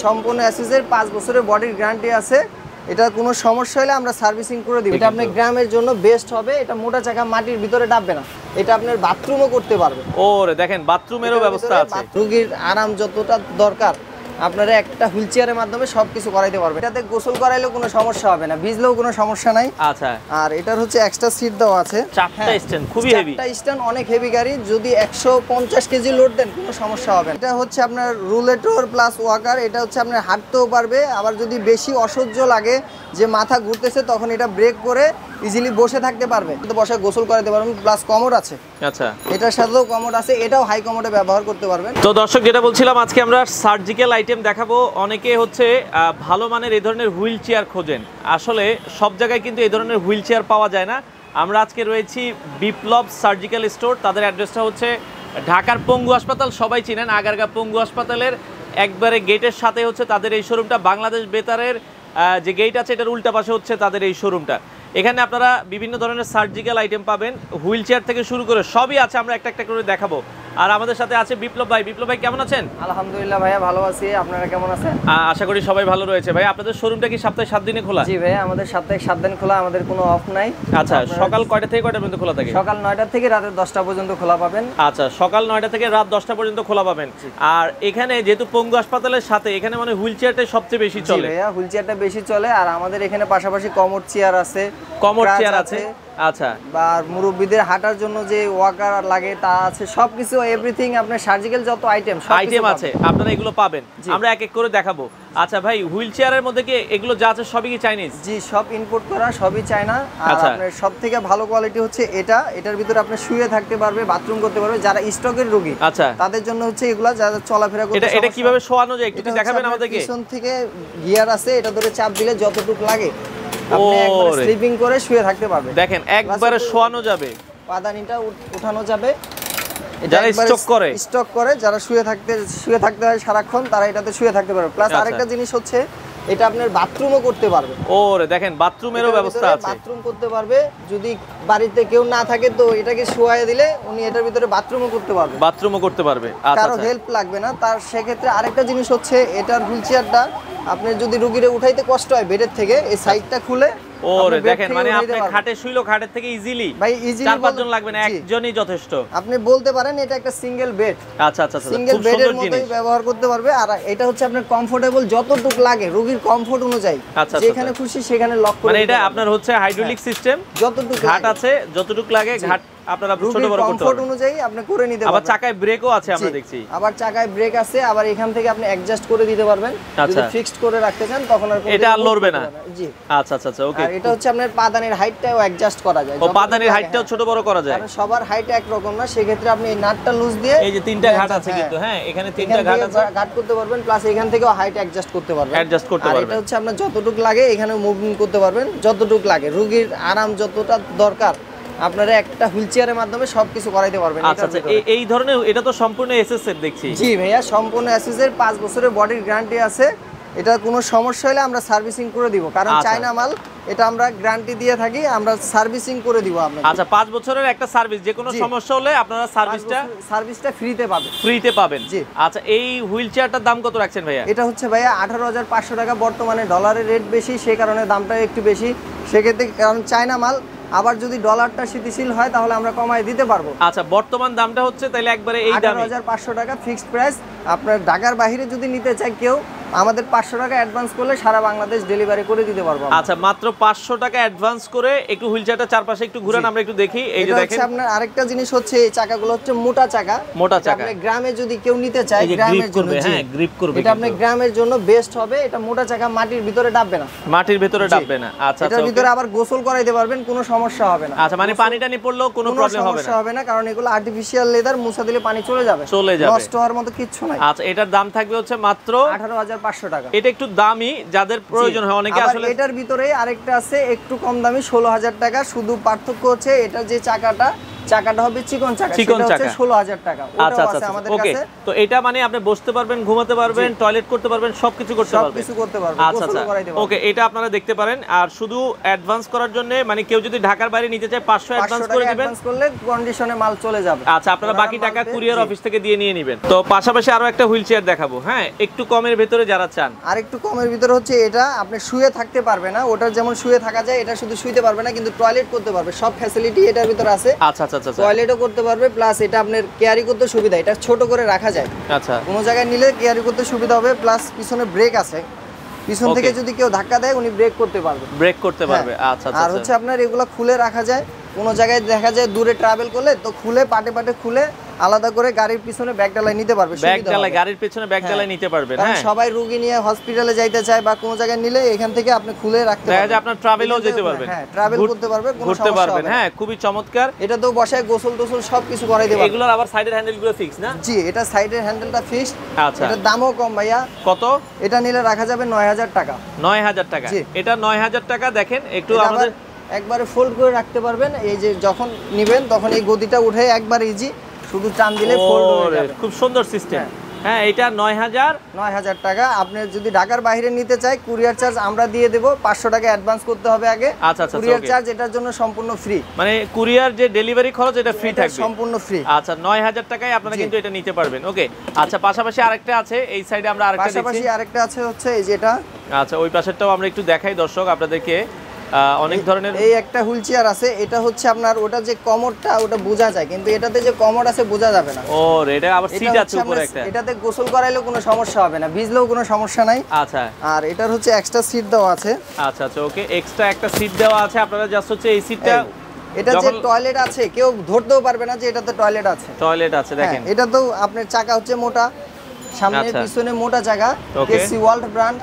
সম্পূর্ণ অ্যাসেসের 5 বছরের বডির গ্যারান্টি আছে। এটা কোনো সমস্যা হলে আমরা সার্ভিসিং করে দিই। এটা আপনার গ্রামের জন্য বেস্ট হবে। এটা মোটা চাকা মাটির ভিতরে ডাববে না। এটা আপনার বাথরুমও করতে পারবে। ওরে দেখেন বাথরুমেরও ব্যবস্থা আছে। রোগীর আরাম যতটা দরকার আপনারা একটা হুইল চেয়ারের মাধ্যমে সবকিছু করাইতে পারবেন। এটাতে গোসল করাইলেও কোনো সমস্যা হবে না, ভিজলেও কোনো সমস্যা নাই। আচ্ছা, আর এটার হচ্ছে এক্সট্রা সিট দেওয়া আছে। 4টা স্ট্যান্ড, খুবই হেভি। 4টা স্ট্যান্ড অনেক হেভি গাড়ি, যদি 150 কেজি লোড দেন কোনো সমস্যা হবে না। এটা হচ্ছে আপনার রুলেটর প্লাস ওয়াকার। এটা হচ্ছে আপনার হাঁটতেও পারবে, আবার যদি বেশি অসহ্য লাগে যে মাথা ঘুরতেছে তখন এটা ব্রেক করে ইজিলি বসে থাকতে পারবে, কিন্তু বসে গোসল করাতে পারবেন। প্লাস কমোড আছে। আচ্ছা, এটার সাথেও কমোড আছে, এটাও হাই কমোডে ব্যবহার করতে পারবেন। তো দর্শক যেটা বলছিলাম, আজকে আমরা সার্জিক্যাল আইটেম দেখাবো। অনেকে হচ্ছে ভালো মানের এই ধরনের হুইল চেয়ার খোঁজেন, আসলে সব জায়গায় কিন্তু এই ধরনের হুইল চেয়ার পাওয়া যায় না। আমরা আজকে রয়েছি বিপ্লব সার্জিক্যাল স্টোর। তাদের অ্যাড্রেসটা হচ্ছে ঢাকার পঙ্গু হাসপাতাল, সবাই চিনেন, আগারগা পঙ্গু হাসপাতালের একবারে গেটের সাথে হচ্ছে তাদের এই শোরুমটা। বাংলাদেশ বেতারের যে গেট আছে এটার উল্টা পাশে হচ্ছে তাদের এই শোরুমটা। এখানে আপনারা বিভিন্ন ধরনের সার্জিক্যাল আইটেম পাবেন, হুইল চেয়ার থেকে শুরু করে সবই আছে। আমরা একটা একটা করে দেখাবো। আর আমাদের সাথে আছে বিপ্লব ভাই। বিপ্লব ভাই কেমন আছেন? আলহামদুলিল্লাহ ভাইয়া ভালো আছি, আপনারা কেমন আছেন? আশা করি সবাই ভালো রয়েছে। ভাই আপনাদের শোরুমটা কি সপ্তাহে 7 দিনে খোলা? জি ভাইয়া, আমাদের সপ্তাহে 7 দিন খোলা, আমাদের কোনো অফ নাই। আচ্ছা, সকাল কয়টা থেকে কয়টা পর্যন্ত খোলা থাকে? সকাল 9টা থেকে রাত 10টা পর্যন্ত খোলা পাবেন। আচ্ছা, সকাল 9টা থেকে রাত 10টা পর্যন্ত খোলা পাবেন। আর এখানে যেহেতু পঙ্গু হাসপাতালের সাথে, এখানে মানে হুইল চেয়ারটাই সবচেয়ে বেশি চলে। ভাইয়া হুইল চেয়ারটা বেশি চলে। আর আমাদের এখানে পাশাপাশি কমোড চেয়ার আছে, কমোড চেয়ার আছে। আচ্ছা, বা মুরব্বিদের হাঁটার জন্য যে ওয়াকার লাগে তা আছে, সবকিছু এভরিথিং আপনার সার্জিক্যাল যত আইটেম আছে আপনারা এগুলো পাবেন। আমরা এক এক করে দেখাবো। আচ্ছা ভাই, হুইল চেয়ারের মধ্যে কি এগুলো যা আছে সবই কি চাইনিজ? জি, সব ইম্পোর্ট করা, সবই চায়না। আর আপনার সবথেকে ভালো কোয়ালিটি হচ্ছে এটার ভিতরে আপনি শুয়ে থাকতে পারবে, বাথরুম করতে পারবে। যারা স্টকের রোগী আচ্ছা তাদের জন্য হচ্ছে এগুলা, যারা চলাফেরা করতে। এটা কিভাবে শোয়ানো যায় একটু দেখাবেন আমাদেরকে? পিছন থেকে গিয়ার আছে, এটা ধরে চাপ দিলে যতটুকু লাগে আপনি একবার স্লিপিং করে শুয়ে থাকতে পারবেন। দেখেন একবারে শোয়ানো যাবে, পাদানিটা উঠানো যাবে। যারা স্টক করে, যারা শুয়ে থাকতে হয় সারাক্ষণ, তারা এটাতে শুয়ে থাকতে পারবে। প্লাস আরেকটা জিনিস হচ্ছে এটা আপনার বাথরুমও করতে পারবে। ওরে দেখেন বাথরুমেরও ব্যবস্থা আছে, বাথরুম করতে পারবে। যদি বাড়িতে কেউ না থাকে তো এটাকে শোয়ায় দিলে উনি এটার ভিতরে বাথরুমও করতে পারবে। কারো হেল্প লাগবে না তার। সেক্ষেত্রে আরেকটা জিনিস হচ্ছে এটার হুইল চেয়ারটা আপনি যদি রোগীরে উঠাইতে কষ্ট হয় বেডের থেকে, এই সাইডটা খুলে ওরে দেখেন, মানে আপনি খাটে শুইলো, খাটের থেকে ইজিলি ভাই, ইজিলি 4-5 জন লাগবে না, একজনই যথেষ্ট। আপনি বলতে পারেন এটা একটা সিঙ্গেল বেড। আচ্ছা, সিঙ্গেল বেডের মতোই ব্যবহার করতে পারবে। আর এটা হচ্ছে আপনার কমফোর্টেবল যতটুকু লাগে রোগীর কমফোর্ট অনুযায়ী, যেখানে খুশি সেখানে লক করে। মানে এটা আপনার হচ্ছে হাইড্রোলিক সিস্টেম, যতটুকু ঘাট আছে, যতটুকু লাগে ঘাট আপনারা ছোট বড় করতে কমফোর্ট অনুযায়ী আপনি করে নিতে পারবেন। আবার চাকায় ব্রেকও আছে আমরা দেখছি। আবার চাকায় ব্রেক আছে, আবার এখান থেকে আপনি অ্যাডজাস্ট করে দিতে পারবেন। যদি ফিক্সড করে রাখতে চান তখন আর এটা আর লড়বে না। জি, আচ্ছা, ওকে। আর এটা হচ্ছে আপনার পাদানির হাইটটাও অ্যাডজাস্ট করা যায়। পাদানির হাইটটাও ছোট বড় করা যায়, কারণ সবার হাইট এক রকম না। সেই ক্ষেত্রে আপনি এই নাটটা লুজ দিয়ে, এই যে 3টা ঘাট আছে কিন্তু, হ্যাঁ এখানে 3টা ঘাট আছে, ঘাট করতে পারবেন। প্লাস এখান থেকেও হাইট অ্যাডজাস্ট করতে পারবেন। আর এটা হচ্ছে আপনার যতটুকু লাগে এখানে মুভমেন্ট করতে পারবেন, যতটুকু লাগে। রোগীর আরাম যতটা দরকার আপনারা একটা হুইল চেয়ারের মাধ্যমে সবকিছু করাইতে পারবেন। আচ্ছা, এই ধরনের এটা তো সম্পূর্ণ এসএস এর দেখছি। জি ভাইয়া, সম্পূর্ণ এসএস এর 5 বছরের বডির গ্যারান্টি আছে। এটা কোনো সমস্যা হলে আমরা সার্ভিসিং করে দিব, কারণ চায়না মাল। এটা আমরা গ্যারান্টি দিয়ে থাকি, আমরা সার্ভিসিং করে দিব আপনাদের। আচ্ছা, 5 বছরের একটা সার্ভিস, যে কোনো সমস্যা হলে আপনারা সার্ভিসটা ফ্রিতে পাবেন। জি। আচ্ছা, এই হুইল চেয়ারটার দাম কত রাখছেন ভাইয়া? এটা হচ্ছে ভাইয়া 18,500 টাকা। বর্তমানে ডলারের রেট বেশি, সেই কারণে দামটা একটু বেশি। সেক্ষেত্রে কারণ চায়না মাল, আবার যদি ডলারটা স্থিতিশীল হয় তাহলে আমরা কমায় দিতে পারবো। আচ্ছা, বর্তমান দামটা হচ্ছে তাহলে একবারে এই দামে 18,500 টাকা ফিক্সড প্রাইস। আপনার ঢাকার বাইরে যদি নিতে চাই কেউ, আমাদের 500 টাকা অ্যাডভান্স করলে সারা বাংলাদেশ ডেলিভারি করে দিতে পারবো। আচ্ছা, মাত্র 500 টাকা অ্যাডভান্স করে একটু হুইল চেয়ারটা চারপাশে একটু ঘুরান, আমরা একটু দেখি। এই যে দেখেন আপনার আরেকটা জিনিস হচ্ছে এই চাকাগুলো হচ্ছে মোটা চাকা। আপনি গ্রামে যদি কেউ নিতে চায় গ্রামের জন্য, হ্যাঁ গ্রিপ করবে, এটা আপনি গ্রামের জন্য বেস্ট হবে। এটা মোটা চাকা, মাটির ভিতরে ডাববে না। আচ্ছা, এটার ভিতরে আবার গোসল করাইতে পারবেন, কোনো সমস্যা হবে না। আচ্ছা, মানে পানি টানি পড়লেও কোনো প্রবলেম হবে না, কারণ এগুলো আর্টিফিশিয়াল লেদার, মুছা দিলে পানি চলে যাবে, নষ্ট হওয়ার মতো কিচ্ছু নাই। আচ্ছা, এটার দাম থাকবে হচ্ছে মাত্র 18,500 টাকা। এটা একটু দামি, যাদের প্রয়োজন হয় অনেকে আসলে। এটার ভিতরে আরেকটা আছে একটু কম দামি, 16,000 টাকা। শুধু পার্থক্য হচ্ছে এটা যে চাকাটা চাকাটা হবে চিকন চাকা, চিকন সেটা হচ্ছে চাকা। 16,000 টাকা। আচ্ছা ওটাও আচ্ছা আছে আমাদের ওকে। কাছে। তো এটা মানে আপনি বসতে পারবেন, ঘুমাতে পারবেন, টয়লেট করতে পারবেন, সবকিছু করতে পারবেন। সবকিছু করতে পারবেন, আচ্ছা গোসলও আচ্ছা করাইতে পারবেন। ওকে, এটা আপনারা দেখতে পারেন। আর শুধু অ্যাডভান্স করার জন্য মানে কেউ যদি ঢাকার বাইরে নিতে চায় 500 অ্যাডভান্স 500 করে টাকা দিবেন। অ্যাডভান্স করলে কন্ডিশনে মাল চলে যাবে। আচ্ছা, আপনারা ওনারা বাকি মাল টাকা পেয়ে- কুরিয়ার জি। অফিস থেকে দিয়ে নিয়ে নেবেন। তো পাশাপাশি আরো একটা হুইল চেয়ার দেখাবো, হ্যাঁ, একটু কমের ভেতরে যারা চান। আর একটু কমের ভিতরে হচ্ছে এটা, আপনি শুয়ে থাকতে পারবে না, ওটার যেমন শুয়ে থাকা যায়, এটা শুধু শুইতে পারবে না, কিন্তু টয়লেট করতে পারবে। সব ফ্যাসিলিটি এটার ভিতরে আছে। আচ্ছা আচ্ছা আচ্ছা টয়লেটও করতে পারবে, প্লাস এটা আপনার ক্যারি করতে সুবিধা, এটা ছোট করে রাখা যায়। আচ্ছা কোনো জায়গায় নিলে ক্যারি করতে সুবিধা হবে, প্লাস পিছনে ব্রেক আছে, পিছন Okay. থেকে যদি কেউ ধাক্কা দেয় উনি ব্রেক করতে পারবে। ব্রেক করতে পারবে। হ্যাঁ। আচ্ছা আচ্ছা আর হচ্ছে আপনার এগুলো খুলে রাখা যায়, কোনো জায়গায় দেখা যায় দূরে ট্রাভেল করলে তো খুলে পাটে পাটে খুলে আলাদা করে গাড়ির পিছনে ব্যাগ ডালায় নিতে পারবে, ব্যাগ সুবিধা ডালায়, হবে। গাড়ির পেছনে ব্যাগ হ্যাঁ। ডালায় নিতে পারবেন। কারণ হ্যাঁ, সবাই রোগী নিয়ে হসপিটালে যাইতে চায় বা কোনো জায়গায় নিলে এখান থেকে আপনি খুলে রাখতে দেখা পারবেন। যায় আপনার ট্রাভেলও যেতে পারবেন। হ্যাঁ, ট্রাভেল করতে পারবে, কোনো ঘুরতে সমস্যা পারবেন। হবে না। হ্যাঁ, খুবই চমৎকার। এটা তো বসায় গোসল টোসল সবকিছু করাই দেবে। এগুলোর আবার সাইডের হ্যান্ডেলগুলো ফিক্স না? জি, এটা সাইডের হ্যান্ডেলটা ফিক্সড। আচ্ছা, এটার দামও কম ভাইয়া। কত? এটা নিলে রাখা যাবে 9,000 টাকা। 9,000 টাকা। জি। এটা 9,000 টাকা। দেখেন একটু এটা আমাদের আবার একবারে ফোল্ড করে রাখতে পারবেন, এই যে যখন নিবেন তখন এই গদিটা উঠে একবার ইজি, শুধু টান দিলে ফোল্ড হয়ে ওরে, যাবে। খুব সুন্দর সিস্টেম। হ্যাঁ, এটা 9,000। 9,000 টাকা। আপনি যদি ঢাকার বাইরে নিতে চাই কুরিয়ার চার্জ আমরা দিয়ে দেব, 500 টাকা অ্যাডভান্স করতে হবে আগে। আচ্ছা আচ্ছা কুরিয়ার ওকে। চার্জ এটার জন্য সম্পূর্ণ ফ্রি, মানে কুরিয়ার যে ডেলিভারি খরচ এটা ফ্রি থাকবে। সম্পূর্ণ ফ্রি। আচ্ছা, 9,000 টাকায় আপনারা জি। কিন্তু এটা নিতে পারবেন। ওকে, আচ্ছা, পাশাপাশি আরেকটা আছে, এই সাইডে আমরা আরেকটা পাশাপাশি দেখছি। আরেকটা আছে হচ্ছে এই যেটা, আচ্ছা, ওই পাশেরটাও আমরা একটু দেখাই দর্শক আপনাদেরকে। অনেক ধরনের এই একটা হুইল চেয়ার আছে, এটা হচ্ছে আপনার ওটা যে কমরটা ওটা বোঝা যায়, কিন্তু এটাতে যে কমর আছে বোঝা যাবে না। ও, এটা আবার এটা সিট আছে হচ্ছে উপরে আপনার- একটা। এটাতে গোসল করাইলেও কোনো সমস্যা হবে না, ভিজলেও কোনো সমস্যা নাই। আচ্ছা আর এটার হচ্ছে এক্সট্রা সিট দেওয়া আছে। আচ্ছা আচ্ছা ওকে, এক্সট্রা একটা সিট দেওয়া আছে। আপনারা জাস্ট হচ্ছে এই সিটটা, এটা যে যখন- টয়লেট আছে কেউ ধরতেও পারবে না যে এটাতে টয়লেট আছে। টয়লেট আছে দেখেন। হ্যাঁ, এটা তো আপনার চাকা হচ্ছে মোটা, সামনে আচ্ছা। পিছনে মোটা চাকা, Okay. কেসি ওয়ার্ল্ড ব্র্যান্ড,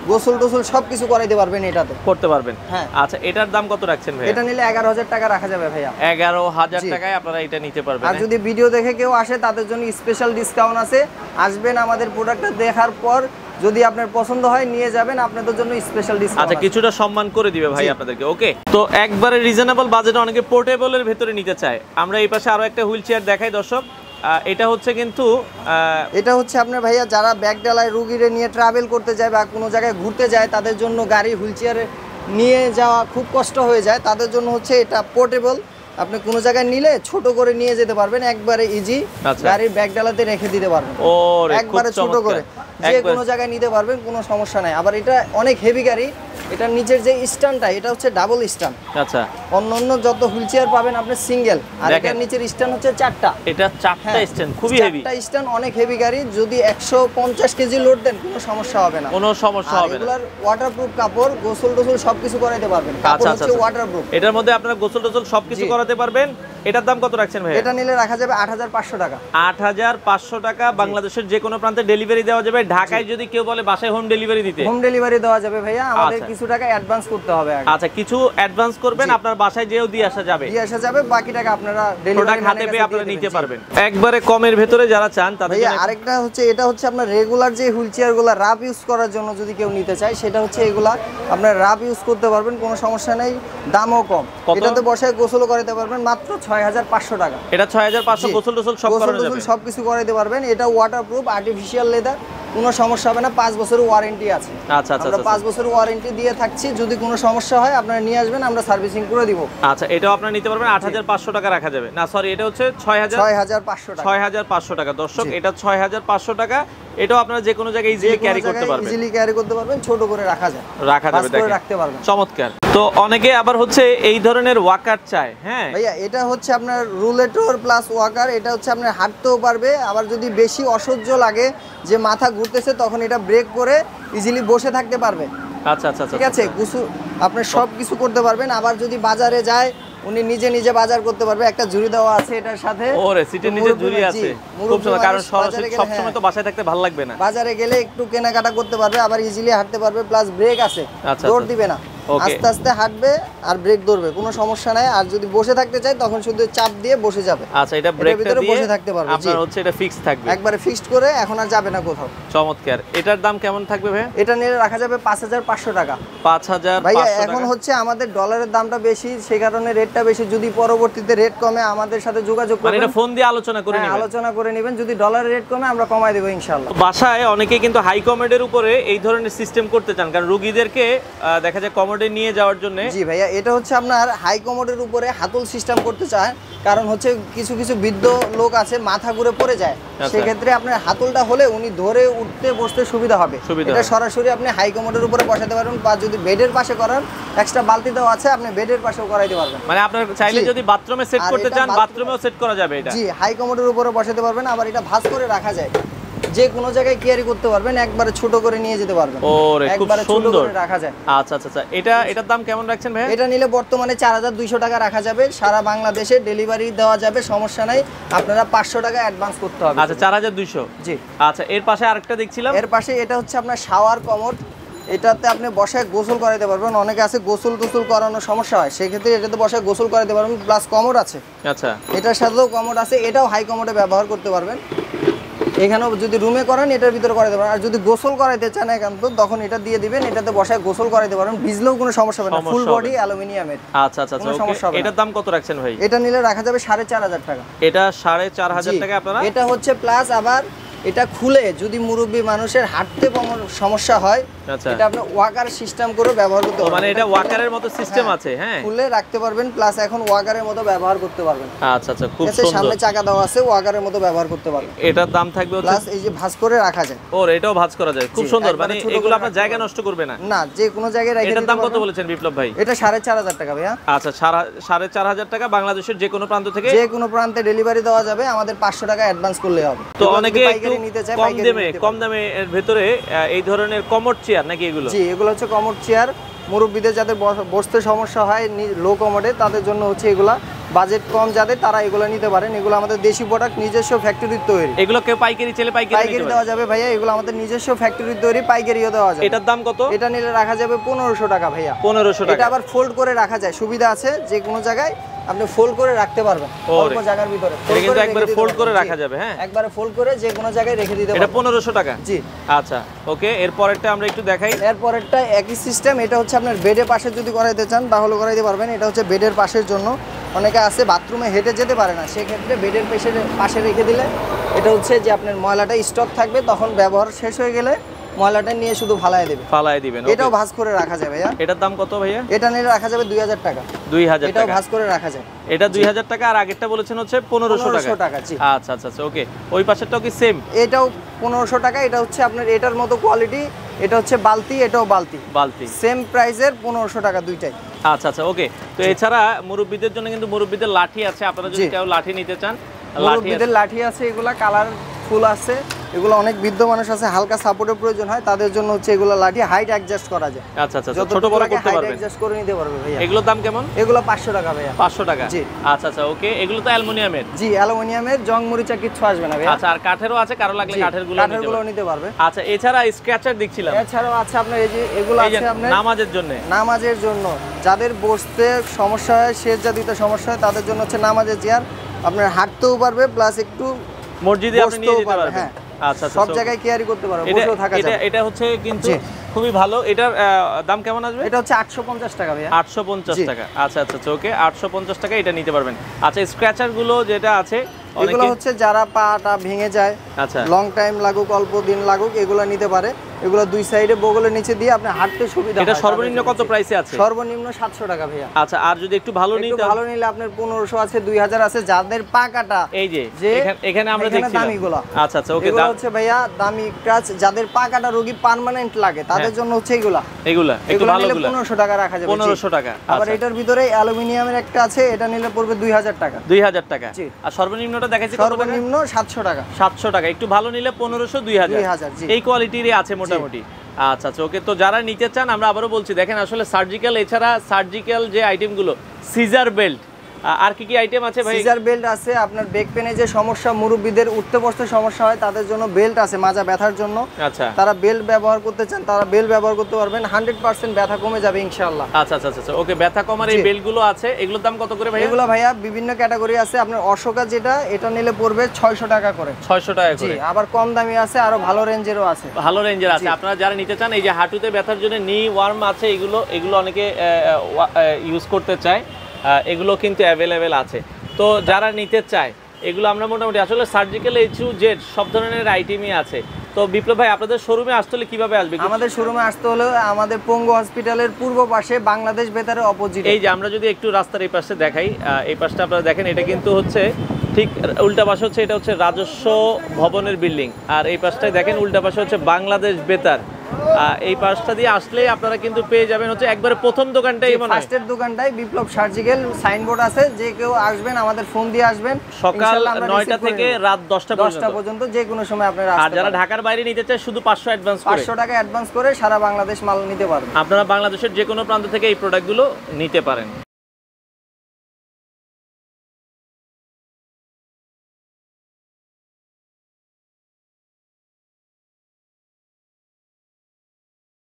গোসল টোসল সবকিছু করাইতে পারবেন এটাতে। করতে পারবেন। হ্যাঁ। আচ্ছা, এটার দাম কত রাখছেন ভাই? এটা নিলে 11,000 টাকা রাখা যাবে ভাইয়া। 11,000 জি। টাকায় আপনারা এটা নিতে পারবেন। আর যদি ভিডিও দেখে কেউ আসে তাদের জন্য স্পেশাল ডিসকাউন্ট আছে, আসবেন আমাদের প্রোডাক্টটা দেখার পর যদি আপনার পছন্দ হয় নিয়ে যাবেন, আপনাদের জন্য স্পেশাল ডিসকাউন্ট আচ্ছা, আছে। কিছুটা সম্মান করে দিবে ভাই জি। আপনাদেরকে। ওকে, তো একবারে রিজনেবল বাজেটে অনেকে পোর্টেবলের ভেতরে নিতে চায়। আমরা এই পাশে আরো একটা হুইল চেয়ার দেখাই দর্শক। এটা হচ্ছে কিন্তু এটা হচ্ছে আপনার ভাইয়া যারা ব্যাগ ডালায় রুগীরে নিয়ে ট্রাভেল করতে যায় বা কোনো জায়গায় ঘুরতে যায় তাদের জন্য গাড়ি হুইল চেয়ারে নিয়ে যাওয়া খুব কষ্ট হয়ে যায়, তাদের জন্য হচ্ছে এটা পোর্টেবল। আপনি কোনো জায়গায় নিলে ছোট করে নিয়ে যেতে পারবেন, একবারে ইজি, আচ্ছা। গাড়ির ব্যাগ ডালাতে রেখে দিতে পারবেন ওরে, খুব একবারে ছোট চমৎকার। করে, যে একবার- কোনো জায়গায় নিতে পারবেন, কোনো সমস্যা নাই। আবার এটা অনেক হেভি গাড়ি, এটার নিচের যে স্ট্যান্ডটা এটা হচ্ছে ডাবল স্ট্যান্ড। আচ্ছা, অন্য অন্য যত হুইল চেয়ার পাবেন আপনি সিঙ্গেল, আর দেখেন। এটার নিচের স্ট্যান্ড হচ্ছে 4টা। এটা 4টা হ্যাঁ, স্ট্যান্ড, খুবই হেভি। 4টা স্ট্যান্ড, অনেক হেভি গাড়ি। যদি 150 কেজি লোড দেন কোনো সমস্যা হবে না, কোনো সমস্যা আর হবে না। এগুলার ওয়াটারপ্রুফ কাপড়, গোসল টোসল সবকিছু করাইতে পারবেন। কাপড় আচ্ছা হচ্ছে আচ্ছা, ওয়াটারপ্রুফ। এটার মধ্যে আপনারা গোসল টোসল সবকিছু জি। করাতে পারবেন। এটার দাম কত রাখছেন ভাই? এটা নিলে রাখা যাবে 8,500 টাকা। 8,500 টাকা। বাংলাদেশের যে কোনো প্রান্তে ডেলিভারি দেওয়া যাবে। ঢাকায় যদি কেউ বলে বাসায় হোম ডেলিভারি দিতে, হোম ডেলিভারি দেওয়া যাবে ভাইয়া, আমাদের আচ্ছা। কিছু টাকা অ্যাডভান্স করতে হবে আগে। আচ্ছা, কিছু অ্যাডভান্স করবেন, জি। আপনার বাসায় যেও দিয়ে আসা যাবে। দিয়ে আসা যাবে, বাকি টাকা আপনারা ডেলিভারি প্রোডাক্ট হাতে পেয়ে আপনারা নিতে পারবেন। একবারে কমের ভেতরে যারা চান তাদের ভাইয়া জন্য আরেকটা হচ্ছে, এটা হচ্ছে আপনার রেগুলার যে হুইল চেয়ারগুলো রাফ ইউজ করার জন্য যদি কেউ নিতে চায়, সেটা হচ্ছে এগুলা আপনার রাফ ইউজ করতে পারবেন, কোনো সমস্যা নেই, দামও কম। কত? এটাতে বসায় গোসলও করাতে পারবেন মাত্র 6,500 টাকা। এটা 6,500, জি। গোসল টোসল সব গোসল করানো টোসল যাবে। সবকিছু করাইতে পারবেন। এটা ওয়াটারপ্রুফ, আর্টিফিশিয়াল লেদার, কোনো সমস্যা হবে না। 5 বছরের ওয়ারেন্টি আছে। আচ্ছা আচ্ছা আমরা আচ্ছা। 5 বছরের ওয়ারেন্টি দিয়ে থাকছি, যদি কোনো সমস্যা হয় আপনারা নিয়ে আসবেন, আমরা সার্ভিসিং করে দিব। আচ্ছা, এটাও আপনারা নিতে পারবেন। 8,500 টাকা রাখা যাবে না, সরি, এটা হচ্ছে 6,500 টাকা। 6,500 টাকা। দর্শক, জি। এটা 6,500 টাকা। এটাও আপনারা যে কোনো জায়গায় ইজিলি ক্যারি করতে পারবেন। ইজিলি ক্যারি করতে পারবেন, ছোট করে রাখা যায়, রাখা ভাঁজ যাবে, করে দেখেন রাখতে পারবেন। চমৎকার। তো অনেকে আবার হচ্ছে এই ধরনের ওয়াকার চায়। হ্যাঁ ভাইয়া এটা হচ্ছে আপনার রুলেটর প্লাস ওয়াকার, এটা হচ্ছে আপনার হাঁটতেও পারবে, আবার যদি বেশি অসহ্য লাগে যে মাথা ঘুরতেছে তখন এটা ব্রেক করে ইজিলি বসে থাকতে পারবে। আচ্ছা আচ্ছা আচ্ছা ঠিক আছে, আপনি সব কিছু করতে পারবেন। আবার যদি বাজারে যায় উনি নিজে নিজে বাজার করতে পারবে, একটা ঝুড়ি দেওয়া আছে এটার সাথে। ওরে, সিটের নিচে ঝুড়ি আছে, খুব সুন্দর। কারণ বাজারে গেলে, সব সময় তো বাসায় থাকতে ভালো লাগবে না। বাজারে গেলে একটু কেনাকাটা করতে পারবে, আবার ইজিলি হাঁটতে পারবে, প্লাস ব্রেক আছে, আচ্ছা, দৌড় আচ্ছা। দিবে না। Okay. আস্তে আস্তে হাঁটবে আর ব্রেক ধরবে, কোনো সমস্যা নাই। আর যদি বসে থাকতে চায় তখন শুধু চাপ দিয়ে বসে যাবে। আচ্ছা, এটা ব্রেকটা ভিতরে দিয়ে বসে থাকতে পারবে। জি, আপনার হচ্ছে এটা ফিক্স থাকবে একবারে ফিক্সড করে এখন আর যাবে না কোথাও। চমৎকার। এটার দাম কেমন থাকবে ভাই? এটা নিয়ে রাখা যাবে 5500 টাকা। 5500 ভাইয়া টাকা। এখন হচ্ছে আমাদের ডলারের দামটা বেশি, সেই কারণে রেটটা বেশি। যদি পরবর্তীতে রেট কমে আমাদের সাথে যোগাযোগ মানে করবেন, এটা ফোন দিয়ে আলোচনা করে হ্যাঁ, নেবেন। আলোচনা করে নেবেন। যদি ডলারের রেট কমে আমরা কমাই দেবো ইনশাআল্লাহ। বাসায় অনেকে কিন্তু হাই কমোডের উপরে এই ধরনের সিস্টেম করতে চান, কারণ রোগীদেরকে দেখা যায় কমোডে নিয়ে যাওয়ার জন্য। জি ভাইয়া, এটা হচ্ছে আপনার হাই কমোডের উপরে হাতল সিস্টেম করতে চায়, কারণ হচ্ছে কিছু কিছু বৃদ্ধ লোক আছে মাথা ঘুরে পড়ে যায়, সেক্ষেত্রে আপনার হাতলটা হলে উনি ধরে উঠতে বসতে সুবিধা হবে। এটা সরাসরি আপনি হাই কমোডের উপরে বসাতে পারবেন, বা যদি বেডের পাশে করান এক্সট্রা বালতি দেওয়া আছে, আপনি বেডের পাশেও করাইতে পারবেন। মানে আপনার চাইলে যদি বাথরুমে সেট করতে চান বাথরুমেও সেট করা যাবে এটা। জি, হাই কমোডের উপরে বসাতে পারবেন। আবার এটা ভাঁজ করে রাখা যায়, যে কোনো জায়গায় ক্যারি করতে পারবেন, একবারে ছোট করে নিয়ে যেতে পারবেন। ওরে খুব একবারে ছোট সুন্দর করে রাখা যায়। আচ্ছা আচ্ছা আচ্ছা, এটার দাম কেমন রাখছেন ভাই? এটা নিলে বর্তমানে 4200 টাকা রাখা যাবে, সারা বাংলাদেশে ডেলিভারি দেওয়া যাবে, সমস্যা নাই। আপনারা 500 টাকা অ্যাডভান্স করতে হবে। আচ্ছা, 4200। জি। আচ্ছা, এর পাশে আরেকটা দেখছিলাম। এর পাশে এটা হচ্ছে আপনার শাওয়ার কমোড। এটাতে আপনি বসায় গোসল করাতে পারবেন। অনেকে আছে গোসল টোসল করানোর সমস্যা হয়, সেক্ষেত্রে এটাতে বসায় গোসল করাতে পারবেন। প্লাস কমোড আছে। আচ্ছা, এটার সাথেও কমোড আছে, এটাও হাই কমোডে ব্যবহার করতে পারবেন। এখানেও যদি রুমে করেন এটার ভিতরে করাতে পারেন। আর যদি গোসল করাইতে চান একান্ত, তখন এটা দিয়ে দিবেন, এটাতে বসায় গোসল করাতে পারবেন, ভিজলেও কোনো সমস্যা হবে না। ফুল বডি অ্যালুমিনিয়ামের। আচ্ছা আচ্ছা আচ্ছা, ওকে। এটার দাম কত রাখছেন ভাই? এটা নিলে রাখা যাবে 4500 টাকা। এটা 4500 টাকা আপনারা। এটা হচ্ছে প্লাস আবার এটা খুলে যদি মুরব্বী মানুষের হাঁটতে সমস্যা হয়, এটা আপনি ওয়াকার সিস্টেম করে ব্যবহার করতে পারবেন। মানে এটা ওয়াকারের মতো সিস্টেম আছে। হ্যাঁ, খুলে রাখতে পারবেন, প্লাস এখন ওয়াকারের মতো ব্যবহার করতে পারবেন। আচ্ছা আচ্ছা, খুব সুন্দর। সামনে চাকা দেওয়া আছে, ওয়াকারের মতো ব্যবহার করতে পারবেন। এটার দাম থাকবে হচ্ছে প্লাস এই যে ভাঁজ করে রাখা যায়। ওর এটাও ভাঁজ করা যায়, খুব সুন্দর। মানে এগুলো আপনার জায়গা নষ্ট করবে না। না, যে কোনো জায়গায় রেখে দিতে পারবেন। এটার দাম কত বলেছেন বিপ্লব ভাই? এটা 4500 টাকা ভাইয়া। আচ্ছা, 4500 টাকা বাংলাদেশের যে কোনো প্রান্ত থেকে যে কোনো প্রান্তে ডেলিভারি দেওয়া যাবে। আমাদের 500 টাকা অ্যাডভান্স করলে হবে। তো অনেকে একটু কম দামে এর ভিতরে এই ধরনের কমোড চেয়ার নাকি এগুলো? জি, এগুলো হচ্ছে কমোড চেয়ার। মুরব্বীদের যাদের বসতে সমস্যা হয় লো কমোডে, তাদের জন্য হচ্ছে এগুলা। বাজেট কম যাদের, তারা এগুলো নিতে পারেন। এগুলো আমাদের দেশি প্রোডাক্ট, নিজস্ব ফ্যাক্টরির তৈরি। এগুলো কেউ পাইকারি চাইলে পাইকারি দেওয়া যাবে ভাইয়া। এগুলো আমাদের নিজস্ব ফ্যাক্টরির তৈরি, পাইকারিও দেওয়া যাবে। এটার দাম কত? এটা নিলে রাখা যাবে 1500 টাকা ভাইয়া। 1500 টাকা। এটা আবার ফোল্ড করে রাখা যায়, সুবিধা আছে। যে কোনো জায়গায় আপনি ফোল্ড করে রাখতে পারবেন, অল্প জায়গার ভিতরে। এটা কিন্তু একবারে ফোল্ড করে রাখা যাবে। হ্যাঁ, একবারে ফোল্ড করে যে কোনো জায়গায় রেখে দিতে পারবেন। এটা 1500 টাকা। জি, আচ্ছা, ওকে। এরপরেরটা আমরা একটু দেখাই। এরপরেরটা একই সিস্টেম। এটা হচ্ছে আপনার বেডের পাশে যদি করাইতে চান তাহলে করাইতে পারবেন। এটা হচ্ছে বেডের পাশের জন্য। অনেকে আছে বাথরুমে হেঁটে যেতে পারে না, সেক্ষেত্রে বেডের পাশে রেখে দিলে এটা হচ্ছে যে আপনার ময়লাটা স্টক থাকবে, তখন ব্যবহার শেষ হয়ে গেলে ময়লাটা নিয়ে শুধু ফালাই দিবেন। এটাও ভাঁজ করে রাখা যায় ভাইয়া। এটার দাম কত ভাইয়া? এটা নিয়ে রাখা যাবে 2000 টাকা। 2000 টাকা। এটাও ভাঁজ করে রাখা যায়। এটা 2000 টাকা। আর আগেরটা বলেছেন হচ্ছে 1500 টাকা। জি, আচ্ছা আচ্ছা আচ্ছা, ওকে। ওই পাশেরটাও কি সেম? এটাও 1500 টাকা। এটা হচ্ছে আপনার এটার মতো কোয়ালিটি। এটা হচ্ছে বালতি, এটাও বালতি। সেম প্রাইসের 1500 টাকা দুইটাই। আচ্ছা আচ্ছা, ওকে। তো এছাড়া মুরব্বীদের জন্য কিন্তু মুরব্বীদের লাঠি আছে। আপনারা যদি কেউ লাঠি নিতে চান, মুরব্বীদের লাঠি আছে। এগুলা কালার ফুল আছে। এগুলো অনেক বৃদ্ধ মানুষ আছে, হালকা সাপোর্টের প্রয়োজন হয়, তাদের জন্য হচ্ছে এগুলো লাঠি হাইট অ্যাডজাস্ট করা যায়। আচ্ছা আচ্ছা, ছোট বড় করতে পারবেন, অ্যাডজাস্ট করে নিতে পারবে ভাইয়া। এগুলোর দাম কেমন? এগুলো 500 টাকা ভাইয়া। 500 টাকা। জি, আচ্ছা আচ্ছা, ওকে। এগুলো তো অ্যালুমিনিয়ামের? জি, অ্যালুমিনিয়ামের। জং মরিচা কিচ্ছু আসবে না ভাইয়া। আচ্ছা, আর কাঠেরও আছে, কারো লাগলে কাঠেরগুলো নিতে পারবে। আচ্ছা, এছাড়া স্ক্র্যাচার দেখছিলাম। এছাড়াও আছে আপনার এই যে এগুলো আছে আপনার নামাজের জন্য। যাদের বসতে সমস্যা হয়, সেজদাদিতে সমস্যা হয়, তাদের জন্য হচ্ছে নামাজের চেয়ার। আপনার হাঁটতেও পারবে, প্লাস একটু মসজিদে আপনি নিয়ে যেতে পারবেন। হ্যাঁ, আচ্ছা, সব জায়গায় ক্যারি করতে পারবে, বসেও থাকা যাবে। এটা হচ্ছে কিন্তু খুবই ভালো। এটার দাম কেমন আসবে? এটা হচ্ছে 850 টাকা ভাইয়া। 850 টাকা। আচ্ছা আচ্ছা, ওকে। 850 টাকা এটা নিতে পারবেন। আচ্ছা, স্ক্র্যাচার গুলো যেটা আছে, এগুলো হচ্ছে যারা পাটা ভেঙে যায়, আচ্ছা, লং টাইম লাগুক, অল্প দিন লাগুক, এগুলো নিতে পারে। এগুলো দুই সাইডে বগলের নিচে দিয়ে আপনি হাঁটতে সুবিধা হয়। এটা সর্বনিম্ন কত প্রাইসে আছে? সর্বনিম্ন 700 টাকা ভাইয়া। আচ্ছা, আর যদি একটু ভালো নিলে আপনার 1500 আছে, 2000 আছে। যাদের পা কাটা, এই যে এখানে আমরা দেখছি দামিগুলো। আচ্ছা আচ্ছা, ওকে। এগুলো হচ্ছে ভাইয়া দামি ক্রাচ। যাদের পা কাটা রোগী পার্মানেন্ট লাগে, তাদের জন্য হচ্ছে এগুলা একটু ভালোগুলো। 1500 টাকা রাখা যাবে। 1500 টাকা। আবার এটার ভিতরে অ্যালুমিনিয়ামের একটা আছে, এটা নিলে পড়বে 2000 টাকা। 2000 টাকা। আর সর্বনিম্নটা দেখাইছি কত টাকা? সর্বনিম্ন 700 টাকা। 700 টাকা। একটু ভালো নিলে 1500, 2000। এই কোয়ালিটিরই আছে মোটামুটি। আচ্ছা আচ্ছা, ওকে। তো যারা নিতে চান, আমরা আবারও বলছি, দেখেন আসলে সার্জিক্যাল, এছাড়া সার্জিক্যাল যে আইটেমগুলো, সিজার বেল্ট, আর কি কি আইটেম আছে ভাই? সিজার বেল্ট আছে, আপনার ব্যাক পেনে যে সমস্যা, মুরব্বীদের উঠতে বসতে সমস্যা হয় তাদের জন্য বেল্ট আছে, মাজা ব্যথার জন্য। আচ্ছা, তারা বেল্ট ব্যবহার করতে চান, তারা বেল্ট ব্যবহার করতে পারবেন, 100% ব্যথা কমে যাবে ইনশাআল্লাহ। আচ্ছা আচ্ছা আচ্ছা, ওকে, ব্যথা কমার এই বেল্টগুলো আছে, এগুলোর দাম কত করে ভাই? এগুলো ভাইয়া বিভিন্ন ক্যাটাগরি আছে, আপনার অশোকা যেটা এটা নিলে পড়বে 600 টাকা করে। 600 টাকা করে। আবার কম দামি আছে, আরো ভালো রেঞ্জেরও আছে। ভালো রেঞ্জের আছে। আপনারা যারা নিতে চান, এই যে হাঁটুতে ব্যথার জন্য নি ওয়ার্ম আছে, এগুলো অনেকে ইউজ করতে চায়, এগুলো কিন্তু অ্যাভেলেবেল আছে। তো যারা নিতে চায় এগুলো আমরা মোটামুটি আসলে সার্জিক্যাল A-Z সব ধরনের আইটেমই আছে। তো বিপ্লব ভাই, আপনাদের শোরুমে আসতে হলে কিভাবে আসবে? আমাদের শোরুমে আসতে হলে আমাদের পঙ্গু হসপিটালের পূর্ব পাশে বাংলাদেশ বেতারের অপোজিট। এই যে আমরা যদি একটু রাস্তার এই পাশে দেখাই, এই পাশটা আপনারা দেখেন, এটা কিন্তু হচ্ছে ঠিক উল্টা পাশে হচ্ছে, এটা হচ্ছে রাজস্ব ভবনের বিল্ডিং, আর এই পাশটায় দেখেন উল্টা পাশে হচ্ছে বাংলাদেশ বেতার। এই পাশটা দিয়ে আসলেই আপনারা কিন্তু পেয়ে যাবেন হচ্ছে একবারে প্রথম দোকানটাই, মনে হয় ফার্স্টের দোকানটাই বিপ্লব সার্জিক্যাল সাইনবোর্ড আছে, যে কেউ আসবেন আমাদের ফোন দিয়ে আসবেন, সকাল 9টা থেকে রাত 10টা পর্যন্ত যে কোনো সময় আপনারা আসতে আর যারা পারেন। ঢাকার বাইরে নিতে চায় শুধু 500 অ্যাডভান্স করে, 500 টাকা অ্যাডভান্স করে সারা বাংলাদেশ মাল নিতে পারবেন। আপনারা বাংলাদেশের যে কোনো প্রান্ত থেকে এই প্রোডাক্টগুলো নিতে পারেন।